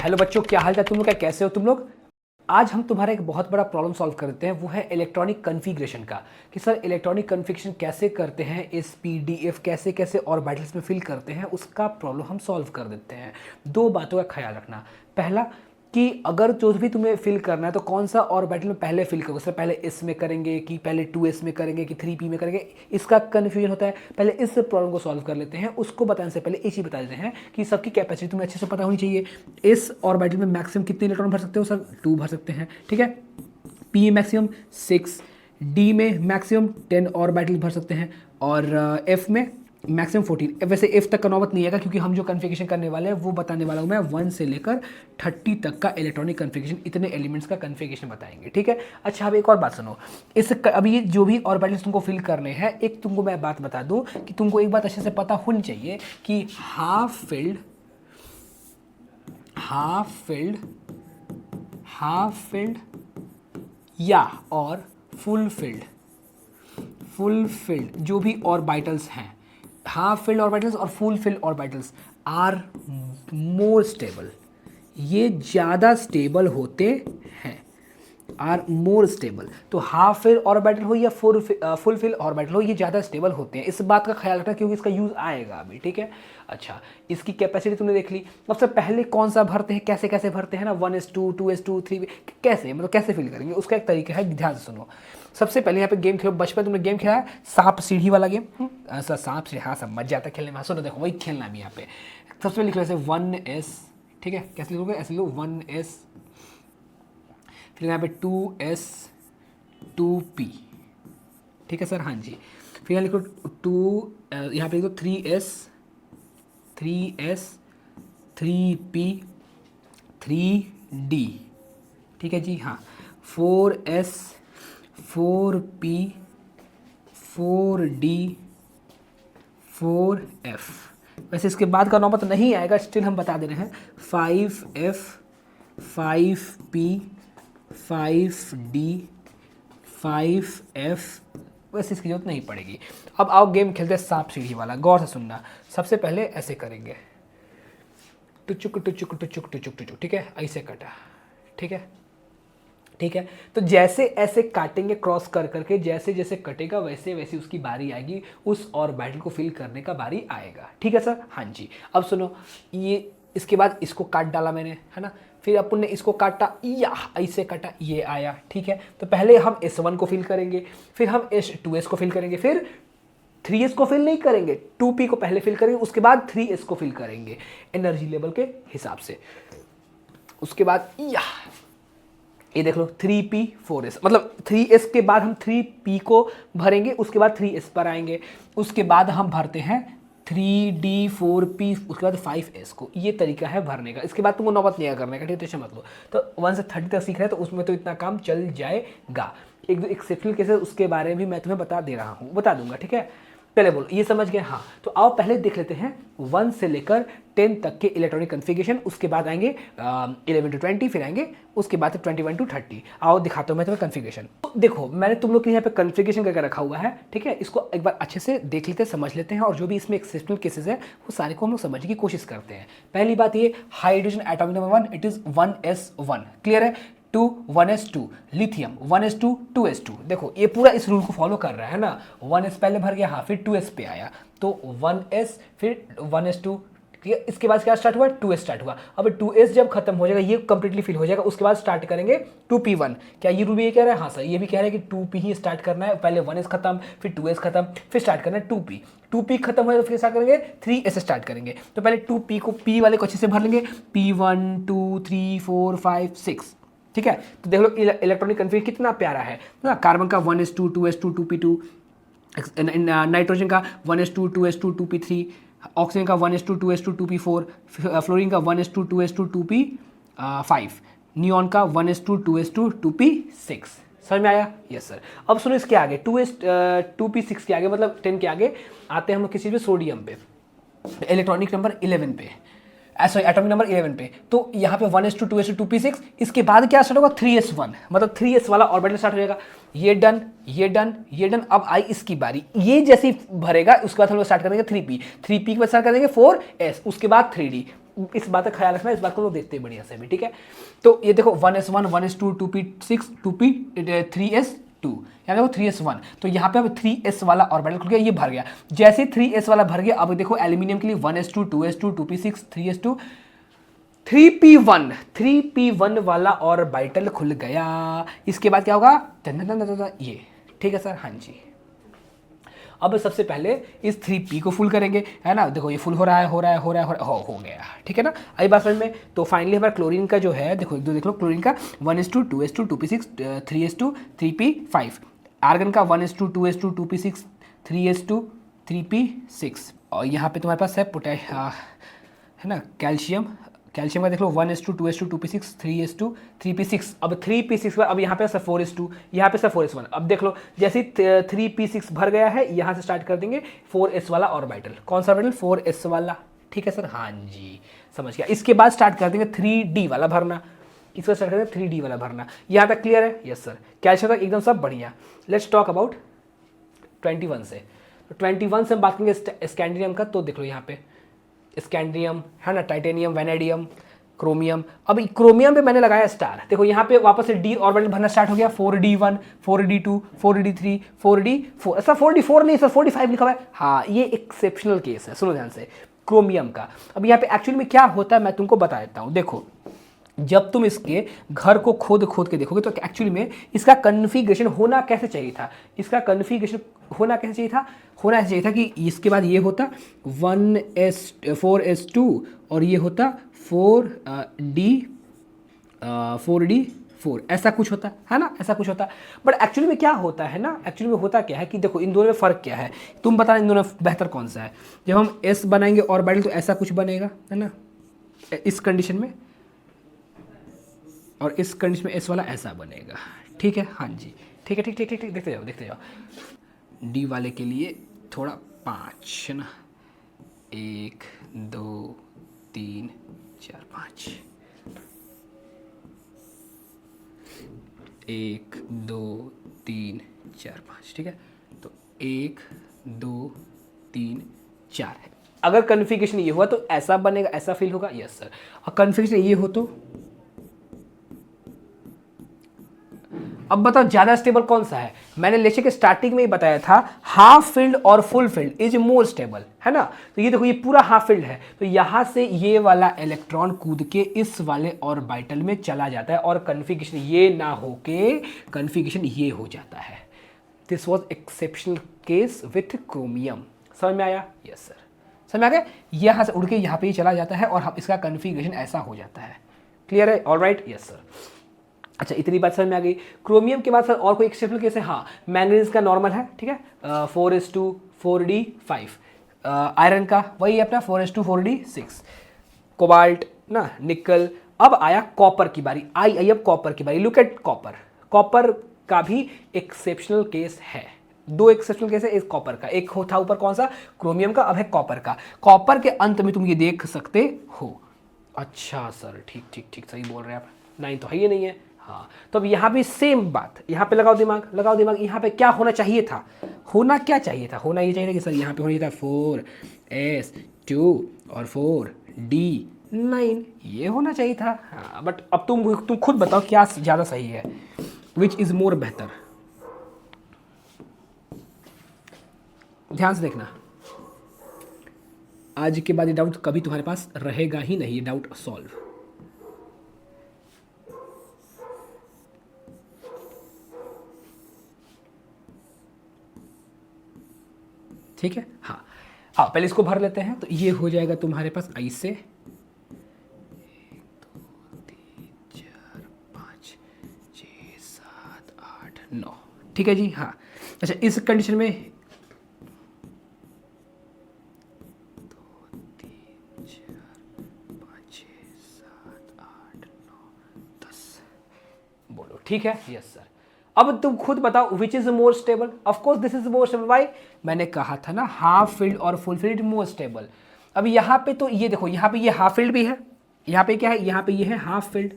Hello बच्चों, क्या हाल चाल तुम लोग, क्या कैसे हो तुम लोग। आज हम तुम्हारा एक बहुत बड़ा प्रॉब्लम सॉल्व करते हैं, वो है इलेक्ट्रॉनिक कन्फिग्रेशन का। कि सर इलेक्ट्रॉनिक कन्फिग्रेशन कैसे करते हैं, एस पी डी एफ कैसे कैसे ऑर्बिटल्स में फिल करते हैं, उसका प्रॉब्लम हम सॉल्व कर देते हैं। दो बातों का ख्याल रखना। पहला कि अगर जो भी तुम्हें फिल करना है तो कौन सा ऑर्बिटल में पहले फिल करोगे, सर पहले एस में करेंगे कि पहले 2s में करेंगे कि 3p में करेंगे, इसका कन्फ्यूजन होता है। पहले इस प्रॉब्लम को सॉल्व कर लेते हैं। उसको बताने से पहले एक चीज बता देते हैं कि सबकी कैपेसिटी तुम्हें अच्छे से पता होनी चाहिए। इस ऑर्बिटल में मैक्सिमम कितने इलेक्ट्रॉन भर सकते हो, सर 2 भर सकते हैं, ठीक है। पी मैक्सिमम 6, डी में मैक्सिमम 10 ऑर्बिटल भर सकते हैं, और एफ में मैक्सिमम 14। वैसे एफ तक का नौबत नहीं आएगा क्योंकि हम जो कन्फिग्रेशन करने वाले हैं वो बताने वाला हूँ मैं 1 से लेकर 30 तक का इलेक्ट्रॉनिक कन्फिग्रेशन, इतने एलिमेंट्स का कन्फिग्रेशन बताएंगे, ठीक है। अच्छा, अब एक और बात सुनो। अभी जो भी ऑर्बिटल्स तुमको फिल करने हैं, एक तुमको मैं बात बता दूं कि तुमको एक बात अच्छे से पता होनी चाहिए कि हाफ फिल्ड या और फुल फिल्ड जो भी ऑर्बिटल्स हैं, हाफ फिल्ड ऑर्बिटल्स और full filled orbitals are more stable. ये ज़्यादा स्टेबल होते हैं, आर मोर स्टेबल। तो हाफ फिल्ड ऑर्बिटल हो या फुल फिल्ड ऑर्बिटल हो, ये ज़्यादा स्टेबल होते हैं। इस बात का ख्याल रखना क्योंकि इसका यूज़ आएगा अभी, ठीक है। अच्छा, इसकी कैपेसिटी तुमने देख ली। सबसे पहले कौन सा भरते हैं, कैसे कैसे भरते हैं ना, 1s2 2s2 3, कैसे मतलब कैसे फिल करेंगे, उसका एक तरीका है, ध्यान से सुनो। सबसे पहले यहाँ पे गेम खेलो। बचपन तुमने गेम खेला है सांप सीढ़ी वाला गेम, ऐसा सांप सीढ़ी, हाँ सब मजा आता है खेलने में। सुनो देखो, वही खेलना भी यहाँ पे। सबसे पहले लिख लो ऐसे 1s, ठीक है। कैसे लिखोगे, ऐसे लिखो 1s, फिर यहाँ पे 2s 2p, ठीक है सर, हाँ जी। फिर यहाँ लिखो 2, यहाँ पे लिखो 3s 3p 3d, ठीक है जी, हाँ। 4s 4p 4d 4f। वैसे इसके बाद का नौबत नहीं आएगा, स्टिल हम बता दे रहे हैं। 5f 5p 5d 5f। वैसे इसकी जरूरत नहीं पड़ेगी। अब आओ गेम खेलते हैं सांप सीढ़ी वाला। गौर से सुनना। सबसे पहले ऐसे करेंगे, टुचुक टुचुक टुचुक टुचुक टुचुक, ठीक है, ऐसे कटा, ठीक है, ठीक है। तो जैसे ऐसे काटेंगे क्रॉस कर करके, जैसे जैसे कटेगा वैसे वैसे उसकी बारी आएगी, उस ऑर्बिटल को फिल करने का बारी आएगा, ठीक है सर, हाँ जी। अब सुनो, ये इसके बाद इसको काट डाला मैंने, है ना। फिर अपन ने इसको काटा, या ऐसे काटा, ये आया, ठीक है। तो पहले हम S1 को फिल करेंगे, फिर हम S2s को फिल करेंगे, फिर 3s को फिल नहीं करेंगे, 2p को पहले फिल करेंगे, उसके बाद 3s को फिल करेंगे एनर्जी लेवल के हिसाब से। उसके बाद ये देख लो 3p 4s, मतलब 3s के बाद हम 3p को भरेंगे, उसके बाद 3s पर आएंगे, उसके बाद हम भरते हैं 3d 4p, उसके बाद 5s को। ये तरीका है भरने का। इसके बाद तुमको नौबत नहीं करने का, ठीक है, टेंशन मत लो। तो 1 से 30 तक सीख रहे हैं तो उसमें तो इतना काम चल जाएगा। एक दो एक्सेप्शनल केसेस उसके बारे में भी मैं तुम्हें बता दे रहा हूँ, बता दूंगा, ठीक है। पहले बोलो, ये समझ गए, हाँ। तो आओ पहले देख लेते हैं 1 से लेकर 10 तक के इलेक्ट्रॉनिक कन्फिग्रेशन। उसके बाद आएंगे 11 to 20, फिर आएंगे उसके बाद 21 to 30। आओ दिखाता हूँ मैं तुम्हें कन्फिग्रेशन। तो देखो, मैंने तुम लोग के यहाँ पे कन्फिग्रेशन करके रखा हुआ है, ठीक है। इसको एक बार अच्छे से देख लेते हैं, समझ लेते हैं, और जो भी इसमें एक्सेप्शनल केसेस है वो सारे को हम लोग समझने की कोशिश करते हैं। पहली बात ये, hydrogen atomic number 1, it is 1s1, clear है। 2 1s2, लिथियम 1s2 2s2। देखो ये पूरा इस रूल को फॉलो कर रहा है ना। 1s पहले भर गया, हाँ, फिर 2s पे आया, तो 1s फिर 1s2, इसके बाद क्या स्टार्ट हुआ, 2s स्टार्ट हुआ। अब 2s जब खत्म हो जाएगा, ये कंप्लीटली फिल हो जाएगा, उसके बाद स्टार्ट करेंगे 2p1। क्या ये रूल भी ये कह रहा है, हाँ सर, ये भी कह रहा है कि 2p ही स्टार्ट करना है। पहले 1s खत्म, फिर 2s खत्म, फिर स्टार्ट करना है 2p। 2p खत्म हो तो फिर स्टार्ट करेंगे 3s स्टार्ट करेंगे। तो पहले 2p को p वाले को अच्छे से भर लेंगे, p1 2 3 4 5 6, ठीक है। तो देख लो इलेक्ट्रॉनिक कन्फिग्रेशन कितना प्यारा है ना। कार्बन का 1s2 2s2 2p2, नाइट्रोजन का 1s2 2s2 2p3, ऑक्सीजन का 1s2 2s2 2p4, फ्लोरीन का 1s2 2s2 2p5, नियॉन का 1s2 2s2 2p6। समझ में आया? Yes sir. अब सुनो इसके आगे 2p6 के आगे, मतलब 10 के आगे आते हैं हम लोग किसी पे, सोडियम पे, इलेक्ट्रॉनिक नंबर 11 पे, सॉरी एटॉमिक नंबर 11 पे। तो यहाँ पे 1s2 2s2 2p6, इसके बाद क्या स्टार्ट होगा, 3s1, मतलब 3s वाला ऑर्बिटल स्टार्ट हो जाएगा। ये डन, ये डन, ये डन। अब आई इसकी बारी, ये जैसे भरेगा उसके बाद हम लोग स्टार्ट करेंगे 3p के बाद स्टार्ट करेंगे 4s, उसके बाद 3d, इस बात का ख्याल रखना, इस बात को लोग देखते हैं बढ़िया से भी, ठीक है। तो ये देखो 1s1 1s2 2p6 2p 3s2, यहाँ देखो 3s1, तो यहाँ पे अब 3s वाला ऑर्बिटल खुल गया, ये भर गया। जैसे 3s वाला भर गया, अब देखो एल्यूमिनियम के लिए 1s2 2s2 2p6 3s2 3p1 वाला ऑर्बिटल खुल गया। इसके बाद क्या होगा, ये, ठीक है सर, हाँ जी। अब सबसे पहले इस 3p को फुल करेंगे, है ना, देखो ये फुल हो रहा है, हो गया, ठीक है ना। आई बात समझ में। तो फाइनली हमारा क्लोरीन का जो है, देखो देख लो, क्लोरीन का 1s2 2s2 2p6 3s2 3p5, argon का 1s2 2s2 2p6 3s2 3p6, और यहाँ पे तुम्हारे पास है है ना कैल्शियम का देख लो 1s2 2s2 2p6 3s2 3p6, अब 3p6 पर अब यहाँ पे सर 4s2, यहाँ पे सर 4s1। अब देख लो जैसे 3p6 भर गया है, यहाँ से स्टार्ट कर देंगे 4s वाला ऑर्बिटल। कौन सा ऑर्बिटल, 4s वाला, ठीक है सर, हाँ जी, समझ गया। इसके बाद स्टार्ट कर देंगे 3d वाला भरना, इसको स्टार्ट करेंगे 3d वाला भरना। यहाँ तक क्लियर है, यस सर। कैल्शियम तक एकदम सब बढ़िया। लेट्स टॉक अबाउट 21 से। तो 21 से हम बात करेंगे स्कैंडियम का। तो देख लो यहाँ पे स्कैंडियम है ना, टाइटेनियम, वैनेडियम, क्रोमियम। अब क्रोमियम पे मैंने लगाया स्टार। देखो यहाँ पे वापस से डी ऑर्बिटल भरना स्टार्ट हो गया, 4d1 4d2 4d3 4d4, ऐसा 4d4 नहीं सर 45 लिखा हुआ है। हाँ, ये एक्सेप्शनल केस है, सुनो ध्यान से, क्रोमियम का। अब यहाँ पे एक्चुअली में क्या होता है मैं तुमको बता देता हूँ। देखो जब तुम इसके घर को खोद के देखोगे तो एक्चुअली में इसका कन्फिग्रेशन होना कैसे चाहिए था, इसका कन्फिग्रेशन होना कैसे चाहिए था कि इसके बाद ये होता 4s2 और ये होता 4d4, ऐसा कुछ होता है ना, ऐसा कुछ होता। बट एक्चुअली में क्या होता है ना, एक्चुअली में होता क्या है कि देखो इन दोनों में फ़र्क क्या है, तुम बताना इन दोनों में बेहतर कौन सा है। जब हम s बनाएंगे ऑर्बिटल तो ऐसा कुछ बनेगा, है ना, इस कंडीशन में, और इस कंडीशन में s वाला ऐसा बनेगा, ठीक है, हाँ जी, ठीक है, ठीक, देखते जाओ। डी वाले के लिए थोड़ा 5 है ना, 1 2 3 4 5, 1 2 3 4 5, ठीक है। तो 1 2 3 4 है। अगर कन्फिग्रेशन ये हुआ तो ऐसा बनेगा, ऐसा फील होगा, यस सर। और कन्फिग्रेशन ये हो तो अब बताओ ज्यादा स्टेबल कौन सा है। मैंने लेक्चर के स्टार्टिंग में ही बताया था, हाफ फील्ड और full field is more stable, है ना। तो ये देखो ये पूरा हाफ फील्ड है, तो यहां से ये वाला इलेक्ट्रॉन कूद के इस वाले ऑर्बिटल में चला जाता है और कन्फिग्रेशन ये ना होके कन्फिग्रेशन ये हो जाता है। This was exceptional case with chromium. समझ में आया, यस सर, समझ में आ गया। यहां से उड़ के यहाँ पे ही चला जाता है और इसका कन्फिग्रेशन ऐसा हो जाता है। क्लियर है, ऑलराइट, यस सर। अच्छा, इतनी बात समझ में आ गई। क्रोमियम के बाद सर और कोई एक्सेप्शनल केस है, हाँ, मैंगनीज का नॉर्मल है, ठीक है, 4s2 4d5। आयरन का वही अपना 4s2 4d6। कोबाल्ट ना, निकल। अब आया कॉपर की बारी, आई अब कॉपर की बारी। लुक एट कॉपर का भी एक्सेप्शनल केस है। 2 एक्सेप्शनल केस है इस कॉपर का, एक था ऊपर कौन सा, क्रोमियम का, अब है कॉपर का। कॉपर के अंत में तुम ये देख सकते हो। अच्छा सर, ठीक सही बोल रहे हैं आप, 9 तो है ही नहीं है, हाँ। तो अब यहाँ भी सेम बात, यहाँ पे लगाओ दिमाग। यहाँ पे क्या होना चाहिए था, होना ये चाहिए था कि सर यहाँ पे होना चाहिए था 4s2 और 4d9, ये होना चाहिए था, हाँ। बट अब तुम खुद बताओ क्या ज़्यादा सही है, विच इज़ मोर बेहतर। ध्यान से देखना, आज के बाद ये डाउट कभी तुम्हारे पास रहेगा ही नहीं, ये डाउट सॉल्व। ठीक है, हाँ, पहले इसको भर लेते हैं। तो ये हो जाएगा तुम्हारे पास ऐसे 1 2 3 4 5 6 7 8 9, ठीक है जी, हाँ। अच्छा, इस कंडीशन में 2 3 4 5 6 7 8 9 10, बोलो ठीक है, यस सर। अब तुम खुद बताओ which is more stable. Of course this is more stable. Why, मैंने कहा था ना हाफ फील्ड और फुल फील्ड मोर स्टेबल। अब यहाँ पे तो ये देखो, यहाँ पे ये हाफ फील्ड भी है, यहाँ पे क्या है, यहाँ पे ये है हाफ फील्ड,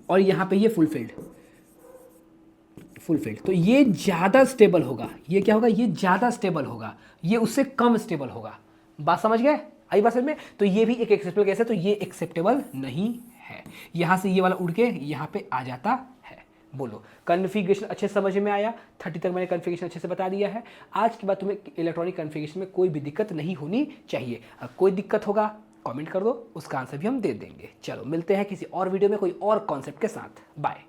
और यहाँ पे ये फुल फील्ड। तो ये ज़्यादा स्टेबल होगा, ये क्या होगा, ये ज़्यादा स्टेबल होगा, ये उससे कम स्टेबल होगा। बात समझ गए? आई बात समझ में? तो ये भी एक एक्सेप्टेबल केस है, तो ये एक्सेप्टेबल नहीं है। यहां से ये वाला उड़ के यहां पे आ जाता है। बोलो कन्फिगरेशन अच्छे से समझ में आया? 30 तक मैंने कन्फिगरेशन अच्छे से बता दिया है। आज के बाद तुम्हें इलेक्ट्रॉनिक कन्फिगरेशन में कोई भी दिक्कत नहीं होनी चाहिए। अगर कोई दिक्कत होगा कमेंट कर दो, उसका आंसर भी हम दे देंगे। चलो मिलते हैं किसी और वीडियो में कोई और कॉन्सेप्ट के साथ। बाय।